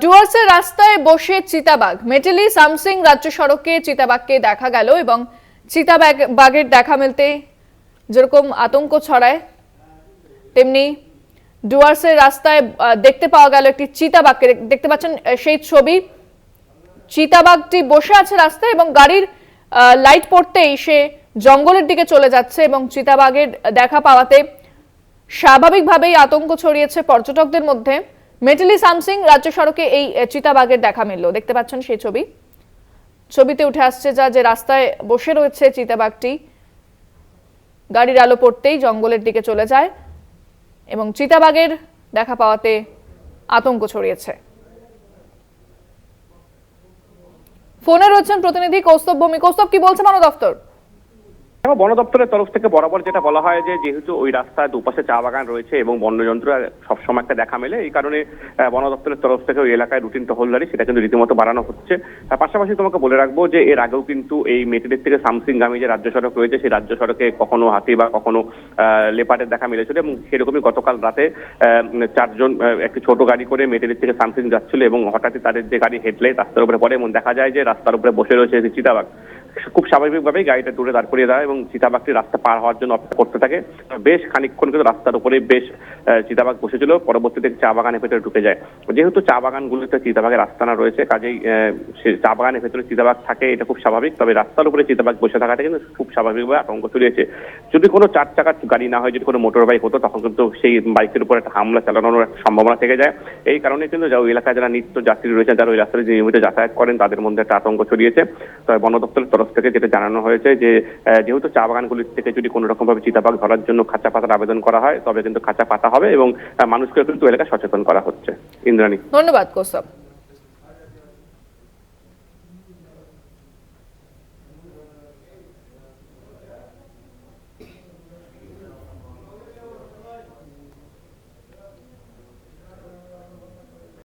ডুয়ার্সের রাস্তায় বসে চিতাবাঘ, মেটেলি সামসিং রাজ্য সড়কে চিতাবাঘকে দেখা গেল এবং চিতাবাঘের দেখা মিলতে যেরকম আতঙ্ক ছড়ায়, তেমনি ডুয়ার্সের রাস্তায় দেখতে পাওয়া গেল একটি চিতাবাঘকে। দেখতে পাচ্ছেন সেই ছবি। চিতাবাঘটি বসে আছে রাস্তায় এবং গাড়ির লাইট পড়তেই সে জঙ্গলের দিকে চলে যাচ্ছে এবং চিতাবাঘের দেখা পাওয়াতে স্বাভাবিকভাবেই আতঙ্ক ছড়িয়েছে পর্যটকদের মধ্যে। মেটেলি সামসিং রাজ্য সড়কে এই চিতাবাঘের দেখা মিলল। দেখতে পাচ্ছেন সেই ছবিতে উঠে আসছে যে রাস্তায় বসে রয়েছে চিতাবাঘটি, গাড়ির আলো পড়তেই জঙ্গলের দিকে চলে যায় এবং চিতাবাঘের দেখা পাওয়াতে আতঙ্ক ছড়িয়েছে। ফোনে রয়েছেন প্রতিনিধি কৌস্তব ভৌমিক। কৌস্তব, কি বলছে বন দপ্তর? বন দপ্তরের তরফ থেকে বরাবর যেটা বলা হয় যে যেহেতু ওই রাস্তায় দুপাশে চা বাগান রয়েছে এবং বন্যযন্ত্র সবসময় একটা দেখা মেলে, এই কারণে বন দপ্তরের তরফ থেকে ওই এলাকায় রুটিন টহলদারি সেটা কিন্তু রীতিমতো বাড়ানো হচ্ছে। পাশাপাশি তোমাকে বলে রাখবো যে এর আগেও কিন্তু এই মেটেলির থেকে সামসিংগামী যে রাজ্য সড়ক রয়েছে সেই রাজ্য সড়কে কখনো হাতি বা কখনো লেপার্ডের দেখা মিলেছিল এবং সেরকমই গতকাল রাতে চারজন একটি ছোট গাড়ি করে মেটেলির থেকে সামসিং যাচ্ছিল এবং হঠাৎই তাদের যে গাড়ি হেডলাইট রাস্তার উপরে পড়ে এবং দেখা যায় যে রাস্তার উপরে বসে রয়েছে চিতাবাঘ। খুব স্বাভাবিকভাবেই গাড়িটা দূরে দাঁড় করিয়ে দেয় এবং চিতাবাঘটি রাস্তা পার হওয়ার জন্য অপেক্ষা করতে থাকে। বেশ খানিকক্ষণ কিন্তু রাস্তার উপরে বেশ চিতাবাঘ বসেছিল, পরবর্তীতে চা বাগানের ভেতরে ঢুকে যায়। যেহেতু চা বাগানগুলোতে চিতাবাঘের আস্তানা রয়েছে, কাজেই চা বাগানের ভেতরে চিতাবাঘ থাকে, এটা খুব স্বাভাবিক। তবে রাস্তার উপরে চিতাবাঘ বসে থাকাটা কিন্তু খুব স্বাভাবিকভাবে আতঙ্ক ছড়িয়েছে। যদি কোনো চার চাকার গাড়ি না হয়, যদি কোনো মোটর বাইক হতো, তখন কিন্তু সেই বাইকের উপর একটা হামলা চালানোর সম্ভাবনা থেকে যায়। এই কারণে কিন্তু ওই এলাকায় যারা নিত্য যাত্রী রয়েছেন, যারা ওই রাস্তায় নিয়মিত যাতায়াত করেন, তাদের মধ্যে একটা আতঙ্ক ছড়িয়েছে। তবে বন দপ্তরের তরফ থেকে যেটা জানানো হয়েছে যে যেহেতু চা বাগানগুলির থেকে যদি কোনো রকম ভাবে চিতাবাঘ ধরার জন্য খাঁচা পাতার আবেদন করা হয়, তবে কিন্তু খাঁচা পাতা হবে এবং মানুষকে কিন্তু এলাকা সচেতন করা হচ্ছে। ইন্দ্রাণী, ধন্যবাদ কৌস্তব।